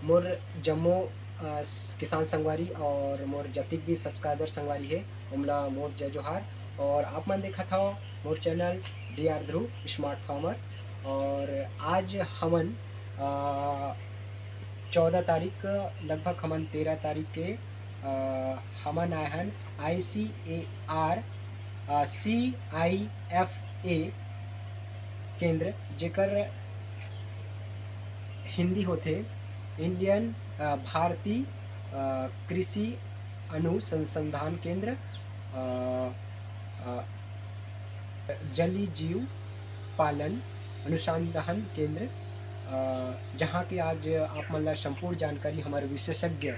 मोर जम्मू किसान संगवारी और मोर जतिक भी सब्सक्राइबर संगवारी है उमला मोर जय जोहार। और आप मन देखा था मोर चैनल DR ध्रुव स्मार्ट फार्मर। और आज हमन 14 तारीख लगभग हमन 13 तारीख के हमन आए हैं ICAR CIFA केंद्र जेकर हिंदी होते इंडियन भारतीय कृषि अनुसंधान केंद्र जली जीव पालन अनुसंधान केंद्र, जहाँ की आज आप मन ला संपूर्ण जानकारी हमारे विशेषज्ञ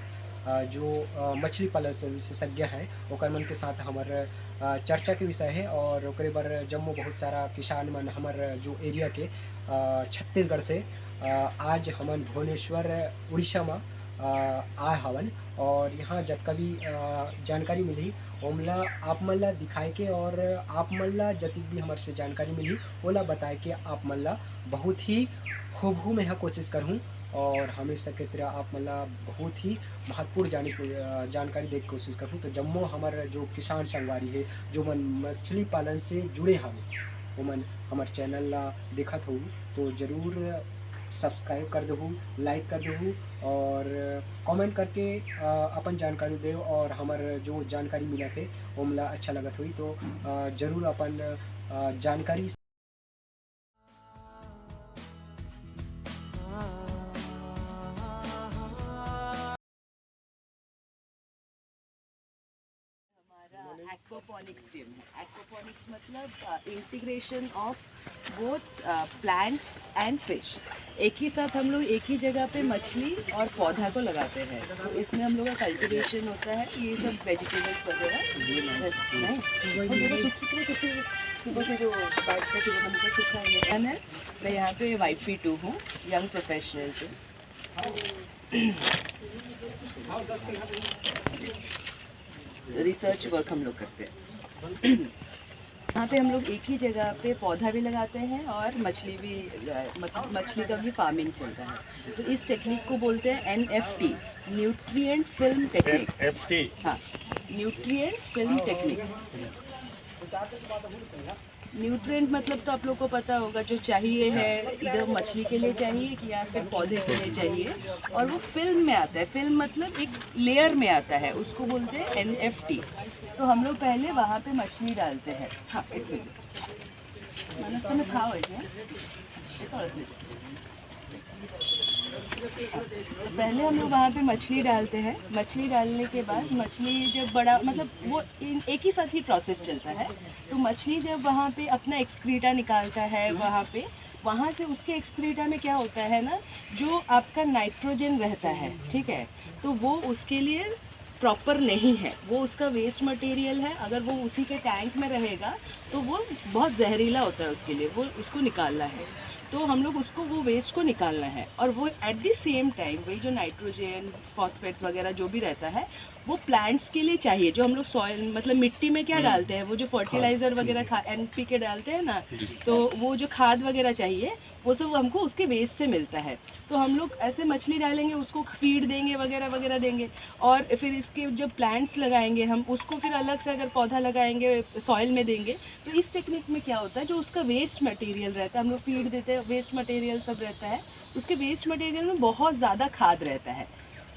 जो मछली पालन से विशेषज्ञ है ओकर मन के साथ हमारे चर्चा के विषय है। और ओकरे बर जम्मू बहुत सारा किसान मन हमारे जो एरिया के छत्तीसगढ़ से आज हमन भुवनेश्वर उड़ीसा में आए हवन। और यहाँ जब कभी जानकारी मिली ओमला आप मन ला दिखाए के और आप मन ला जतिक भी हमारे से जानकारी मिली ओला बताए के आप मन ला बहुत ही खूब मैं यहाँ कोशिश करूँ और हमेशा की तरह आप मन ला बहुत ही महत्वपूर्ण जानकारी दे की कोशिश करूँ। तो जम्मू हमारे जो किसान संगवारी है जो मन मछली पालन से जुड़े हवे वो मन हमारे चैनल ला देखत हो तो ज़रूर सब्सक्राइब कर दहूँ, लाइक कर दहूँ और कमेंट करके अपन जानकारी दे। और हमारे जो जानकारी मिला थे ओमला अच्छा लगत हुई तो ज़रूर अपन जानकारी एक्वापॉनिक्स टीम है। एक्वापॉनिक्स मतलब integration of both plants and fish. एक ही साथ हम लोग एक ही जगह पे मछली और पौधा को लगाते हैं। तो इसमें हम लोग का कल्टीवेशन होता है, ये सब वेजिटेबल्स वगैरह है। मैं यहाँ पे YP2 हूँ, यंग प्रोफेशनल पे। रिसर्च वर्क हम लोग करते हैं। यहाँ पे हम लोग एक ही जगह पे पौधा भी लगाते हैं और मछली भी मछली का भी फार्मिंग चलता है। तो इस टेक्निक को बोलते हैं NFT, न्यूट्रिएंट फिल्म टेक्निक। हाँ, न्यूट्रिएंट फिल्म टेक्निक। न्यूट्रिएंट मतलब तो आप लोग को पता होगा जो चाहिए है, इधर मछली के लिए चाहिए कि या फिर पौधे के लिए चाहिए, और वो फिल्म में आता है। फिल्म मतलब एक लेयर में आता है, उसको बोलते हैं NFT। तो हम लोग पहले वहाँ पे मछली डालते हैं। हाँ, में खाओ पहले हम लोग वहाँ पे मछली डालते हैं। मछली डालने के बाद मछली जब बड़ा मतलब वो एक ही साथ ही प्रोसेस चलता है। तो मछली जब वहाँ पे अपना एक्सक्रीटा निकालता है वहाँ से उसके एक्सक्रीटा में क्या होता है ना, जो आपका नाइट्रोजन रहता है, ठीक है, तो वो उसके लिए प्रॉपर नहीं है, वो उसका वेस्ट मटेरियल है। अगर वो उसी के टैंक में रहेगा तो वो बहुत जहरीला होता है उसके लिए, वो उसको निकालना है। तो हम लोग उसको वो वेस्ट को निकालना है और वो एट द सेम टाइम वही जो नाइट्रोजन फॉस्फेट्स वगैरह जो भी रहता है वो प्लांट्स के लिए चाहिए। जो हम लोग सॉइल मतलब मिट्टी में क्या डालते हैं, वो जो फर्टिलाइज़र वगैरह NPK डालते हैं ना, तो वो जो खाद वगैरह चाहिए वो सब हमको उसके वेस्ट से मिलता है। तो हम लोग ऐसे मछली डालेंगे, उसको फीड देंगे वगैरह वगैरह देंगे, और फिर इसके जब प्लांट्स लगाएंगे हम उसको फिर अलग से अगर पौधा लगाएंगे सॉइल में देंगे। तो इस टेक्निक में क्या होता है, जो उसका वेस्ट मटेरियल रहता है, हम लोग फीड देते हैं, वेस्ट मटेरियल सब रहता है, उसके वेस्ट मटेरियल में बहुत ज़्यादा खाद रहता है।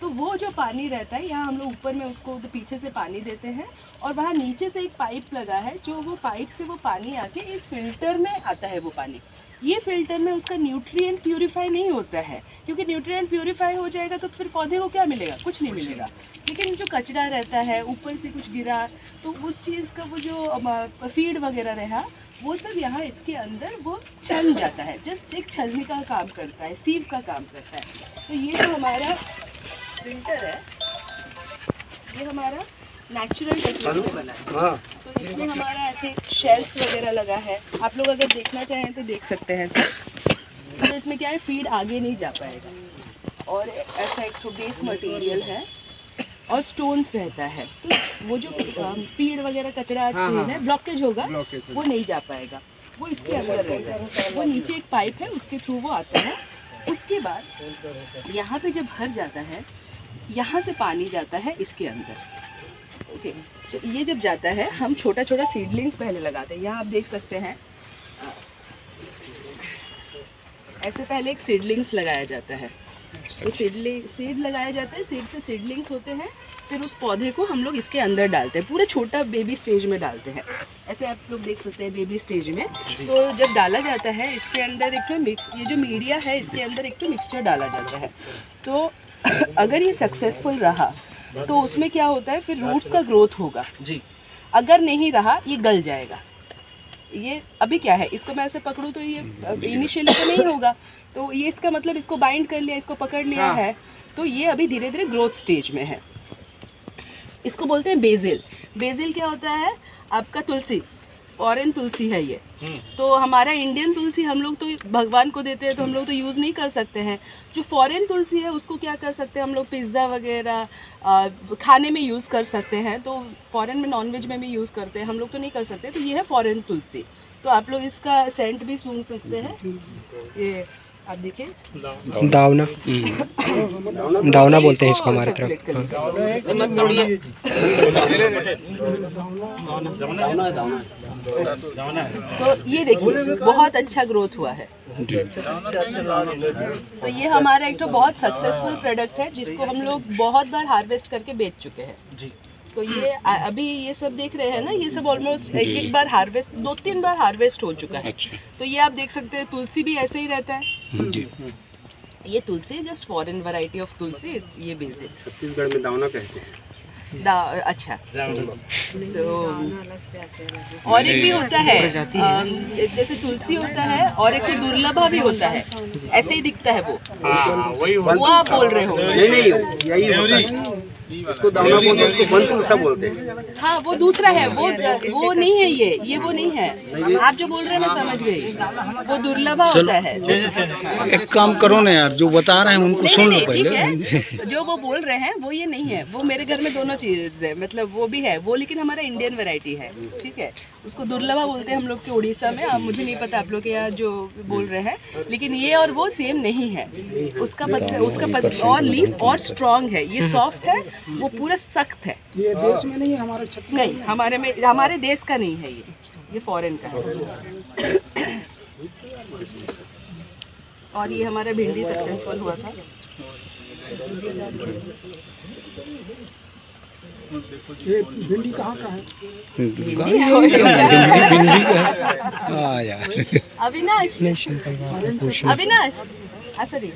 तो वो जो पानी रहता है, यहाँ हम लोग ऊपर में उसको पीछे से पानी देते हैं और वहाँ नीचे से एक पाइप लगा है, जो वो पाइप से वो पानी आके इस फिल्टर में आता है। वो पानी ये फिल्टर में उसका न्यूट्रिएंट प्यूरिफाई नहीं होता है, क्योंकि न्यूट्रिएंट प्यूरिफाई हो जाएगा तो फिर पौधे को क्या मिलेगा, कुछ नहीं मिलेगा। लेकिन जो कचरा रहता है ऊपर से कुछ गिरा, तो उस चीज़ का वो जो फीड वगैरह रहा वो सब यहाँ इसके अंदर वो छन जाता है। जस्ट एक छलनी का काम करता है, सीव का काम करता है। तो ये जो हमारा फिल्टर है, ये हमारा नेचुरल टेक्निक से बना है। तो इसमें हमारा ऐसे शेल्स वगैरह लगा है, आप लोग अगर देखना चाहें तो देख सकते हैं सर। तो इसमें क्या है, फीड आगे नहीं जा पाएगा, और ऐसा एक तो बेस मटेरियल है और स्टोन्स रहता है। तो वो जो फीड वगैरह कचरा चीज़ है, ब्लॉकेज होगा, वो नहीं जा पाएगा, वो इसके अंदर रहता है। वो नीचे एक पाइप है, उसके थ्रू वो आता है उसके बाद यहाँ पे जब भर जाता है, यहाँ से पानी जाता है इसके अंदर। ओके, तो ये जब जाता है हम छोटा छोटा सीडलिंग्स पहले लगाते हैं। यहाँ आप देख सकते हैं ऐसे पहले एक सीडलिंग्स लगाया जाता है। तो सीड लगाया जाता है, सीड से सीडलिंग्स होते हैं, फिर उस पौधे को हम लोग इसके अंदर डालते हैं, पूरे छोटा बेबी स्टेज में डालते हैं। ऐसे आप लोग देख सकते हैं बेबी स्टेज में। तो जब डाला जाता है इसके अंदर एक तो ये जो मीडिया है इसके अंदर एक तो मिक्सचर डाला जाता है। तो अगर ये सक्सेसफुल रहा तो उसमें क्या होता है, फिर रूट्स का ग्रोथ होगा जी। अगर नहीं रहा ये गल जाएगा। ये अभी क्या है, इसको मैं ऐसे पकड़ूँ तो ये इनिशियली तो नहीं होगा, तो ये इसका मतलब इसको बाइंड कर लिया, इसको पकड़ लिया है, तो ये अभी धीरे धीरे ग्रोथ स्टेज में है। इसको बोलते हैं बेसिल। बेसिल क्या होता है, आपका तुलसी, फॉरेन तुलसी है ये। तो हमारा इंडियन तुलसी हम लोग तो भगवान को देते हैं, तो हम लोग तो यूज़ नहीं कर सकते हैं। जो फॉरेन तुलसी है उसको क्या कर सकते हैं हम लोग, पिज़्ज़ा वगैरह खाने में यूज़ कर सकते हैं। तो फॉरेन में नॉनवेज में भी यूज़ करते हैं, हम लोग तो नहीं कर सकते। तो ये है फॉरेन तुलसी। तो आप लोग इसका सेंट भी सूंघ सकते हैं। ये आप देखिए दावना, दावना बोलते हैं इसको हमारे तरफ। तो ये देखिए बहुत अच्छा ग्रोथ हुआ है। तो ये हमारा एक तो बहुत सक्सेसफुल प्रोडक्ट है जिसको हम लोग बहुत बार हार्वेस्ट करके बेच चुके हैं। तो ये अभी ये सब देख रहे हैं ना, ये सब ऑलमोस्ट एक बार हार्वेस्ट, 2-3 बार हार्वेस्ट हो चुका है। तो ये आप देख सकते हैं तुलसी भी ऐसे ही रहता है। ये तुलसी जस्ट फॉरेन वैरायटी ऑफ तुलसी, ये बेसिल। छत्तीसगढ़ में दावना कहते हैं। अच्छा, तो और एक भी होता है जैसे तुलसी होता है, और एक तो दुर्लभा भी होता है, ऐसे ही दिखता है वो आप बोल रहे हो। नहीं यही होता है। इसको दावना बोलते हैं, उसको बनतुलसा बोलते हैं। हाँ वो दूसरा है, वो नहीं है, ये वो नहीं है। आप जो बोल रहे हैं मैं समझ गई, वो दुर्लभा होता है। एक काम करो ना यार, जो बता रहे हैं उनको सुन लो ठीक पहले। है, जो वो बोल रहे हैं वो ये नहीं है। वो मेरे घर में दोनों चीज है, मतलब वो भी है वो, लेकिन हमारा इंडियन वैरायटी है, ठीक है। उसको दुर्लभा बोलते हैं हम लोग के उड़ीसा में। अब मुझे नहीं पता आप लोग के यहाँ जो बोल रहे हैं, लेकिन ये और वो सेम नहीं है। उसका पत्ता और लीफ और स्ट्रॉन्ग है, ये सॉफ्ट है, वो पूरा सख्त है। ये देश में नहीं है, हमारे छत्तीसगढ़ नहीं, हमारे देश का नहीं है ये फॉरेन का है। और ये हमारा भिंडी सक्सेसफुल हुआ था। ये भिंडी कहाँ का है? भिंडी का यार। अविनाश असरी।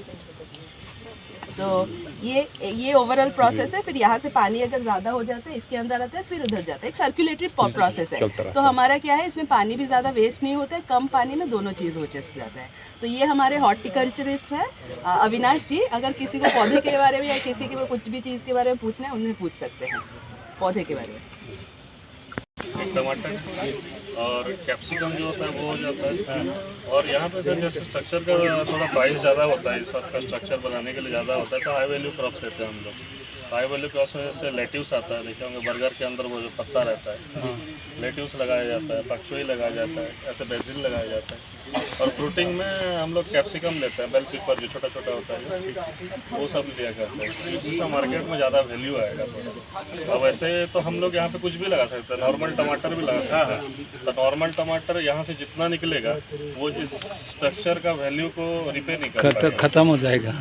तो ये ओवरऑल प्रोसेस है। फिर यहाँ से पानी अगर ज़्यादा हो जाता है इसके अंदर आता है, फिर उधर जाता है। एक सर्कुलेटरी प्रोसेस है। तो हमारा क्या है, इसमें पानी भी ज़्यादा वेस्ट नहीं होता है, कम पानी में दोनों चीज़ हो जाता है। तो ये हमारे हॉर्टिकल्चरिस्ट है अविनाश जी। अगर किसी को पौधे के बारे में या किसी के कुछ भी चीज़ के बारे में पूछना है, उन्हें पूछ सकते हैं पौधे के बारे में। टमाटर और कैप्सिकम जो होता है वो हो जाता है। और यहाँ पे सर जैसे स्ट्रक्चर का थोड़ा प्राइस ज़्यादा होता है, सबका स्ट्रक्चर बनाने के लिए ज़्यादा होता है, तो हाई वैल्यू क्रॉप्स कहते हैं हम लोग। हाई वैल्यू क्रॉप्स में जैसे लेट्यूस आता है, देखे होंगे बर्गर के अंदर वो जो पत्ता रहता है, लेट्यूस लगाया जाता है, पकचोई लगाया जाता है, ऐसे बेसिल लगाया जाता है। और फ्रूटिंग में हम लोग कैप्सिकम लेते हैं, बेल पेपर जो छोटा छोटा होता है वो सब लिया करते हैं। इसका मार्केट में ज़्यादा वैल्यू आएगा थोड़ा। और वैसे तो हम लोग यहाँ पे कुछ भी लगा सकते हैं, नॉर्मल टमाटर भी लगा सकते हैं। तो नॉर्मल टमाटर यहाँ से जितना निकलेगा वो इस स्ट्रक्चर का वैल्यू को रिपेयर नहीं कर पाएगा, खत्म हो जाएगा,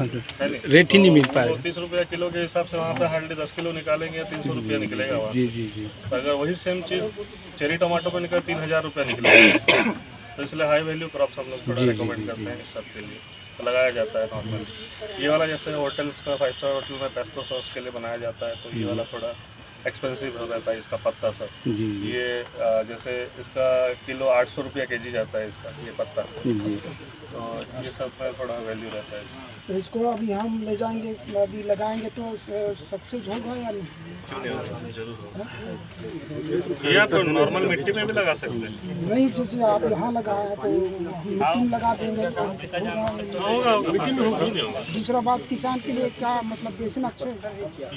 रेट ही नहीं मिल पाएगा। 30 रुपया किलो के हिसाब से वहाँ पे हार्डली 10 किलो निकालेंगे, 300 रुपया निकलेगा वहाँ से। जी। तो अगर वही सेम चीज़ चेरी टमाटो पे निकले 3000 रुपया निकलेगा। तो इसलिए हाई वैल्यू क्रॉप्स हम लोग थोड़ा रिकमेंड करते हैं इस सब के लिए, तो लगाया जाता है नॉर्मली। ये वाला जैसे होटल्स का 5 स्टार होटल में पेस्टो सॉस के लिए बनाया जाता है, तो ये वाला थोड़ा एक्सपेंसिव हो जाता है इसका पत्ता सब। ये जैसे इसका किलो 800 रुपया केजी जाता है इसका, ये पत्ता। तो ये सब में थोड़ा वैल्यू रहता है इसका। तो इसको अभी हम ले जाएंगे, अभी लगाएंगे तो सक्सेस होगा या नहीं? क्यों नहीं होगा, सर जरूर होगा। ये आप तो नॉर्मल मिट्टी में भी लगा सकते हैं। नहीं, जैसे आप यहाँ लगाए तो मिट्टी में लगा देंगे तो होगा, मिट्टी में होगा। दूसरा बात, किसान के लिए क्या मतलब बेचना अच्छा है?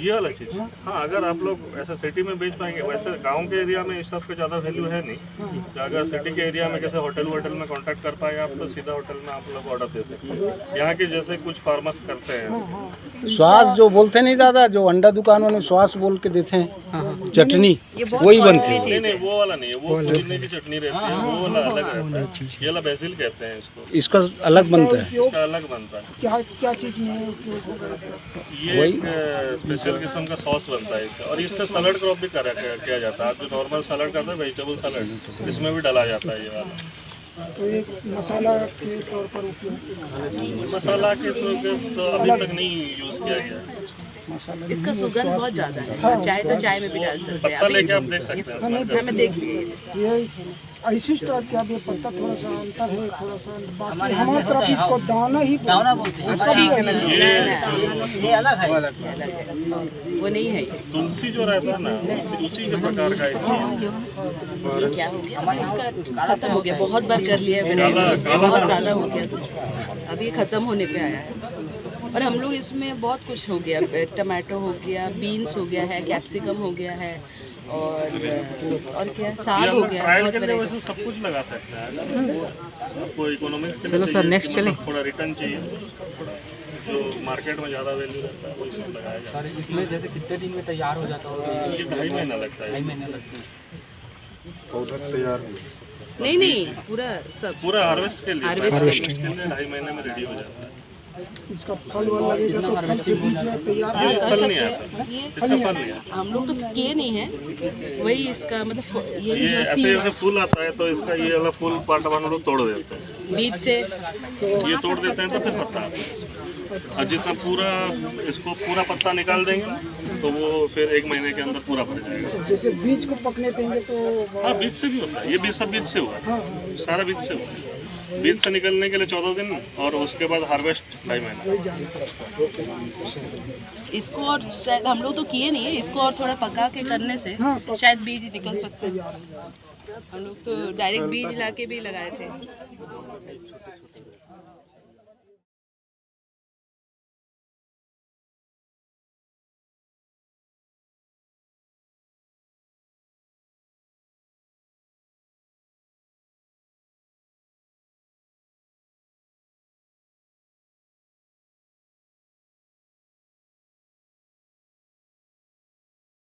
ये वाला चीज़, हाँ अगर आप लोग ऐसे सिटी में बेच पाएंगे, वैसे गांव के एरिया में इस सब का ज़्यादा वैल्यू है नहीं। तो अगर सिटी के एरिया में कैसे होटल में कांटेक्ट कर पाए आप, तो सीधा होटल में आप लोग ऑर्डर दे सकते हैं। यहाँ के जैसे कुछ फार्मर्स करते हैं श्वास जो बोलते नहीं दादा, जो अंडा दुकानों में श्वास बोल के देते हैं, चटनी वही बनती है। नहीं नहीं, वो वाला नहीं है, वो पुदीने की चटनी रहती है, वो वाला अलग रहता है। ये वाला बेसिल कहते हैं इसको, इसका अलग बनता है। इसका अलग बनता है। क्या चीज़ में उपयोग होगा इसका? ये एक स्पेशल किस्म का सॉस बनता है इससे, और इससे सलाद क्रॉप भी किया जाता है। आप जो नॉर्मल सलाद करते हैं, वेजिटेबल सलाद, इसमें भी डाला जाता है ये वाला। तो एक मसाला के तौर पर उपयोग, मसाला के तो अभी तक नहीं यूज़ किया गया है। इसका सुगंध बहुत ज़्यादा है, चाहे तो चाय में भी डाल सकते हैं। पत्ता लेके आप देख सकते हैं इसमें। हमें देख लिए ये ऐसी स्टार्ट क्या भी पत्ता थोड़ा सा अंतर है, थोड़ा सा बाकी हमारी तरफ इसको दाना ही बोलते हैं। ये अलग है, वो नहीं है। ये तुलसी जो रहता है ना, उसी के प्रकार का एक चीज। ये क्या हो गया, अभी उसका खत्म हो गया। बहुत बार कर लिया है मैंने, बहुत ज़्यादा हो गया, तो अभी खत्म होने पे आया है। और हम लोग इसमें बहुत कुछ हो गया, टमाटो हो गया, बीन्स हो गया है, कैप्सिकम हो गया है, और क्या साग हो गया। ट्रायल बहुत के लिए बड़े वैसे सब कुछ लगा सकते हैं। आपको इकोनॉमिक्स के लिए चलो सर, नेक्स्ट चलें। थोड़ा रिटर्न चाहिए, जो मार्केट में ज़्यादा वैल्यू रहता है, वो सब लगाया जाता है। इसमें जैसे कितने दिन में तैयार हो जाता होगा? ये 2.5 महीना लगता है। नहीं, पूरा सब पूरा हार्वेस्ट के लिए, हार्वेस्ट के लिए। 2.5 महीने में रेडी हो जाता है। इसका फल वाल लगेगा तो फल से बीज तैयार हाँ, कर फल सकते नहीं हैं। आता, ये इसका फल नहीं आता। हम लोग तो किए नहीं है, वही इसका मतलब ये ये जो ऐसे सीड जैसे फूल आता है, तो इसका ये वाला फूल पार्ट हम लोग तोड़ देते हैं। बीज से ये तोड़ देते हैं तो फिर पत्ता आता है इसमें। और जितना पूरा इसको पूरा पत्ता निकाल देंगे ना, तो वो फिर 1 महीने के अंदर पूरा भर जाएगा। जैसे बीज को पकने देंगे तो हाँ, बीज से भी होता है। ये बीज सब बीज से हुआ, सारा बीज से हुआ। बीज से निकलने के लिए 14 दिन, और उसके बाद हार्वेस्ट 2.5 महीना। इसको और शायद हम लोग तो किए नहीं है, इसको और थोड़ा पका के करने से शायद बीज निकल सकते हैं। हम लोग तो डायरेक्ट बीज लाके भी लगाए थे।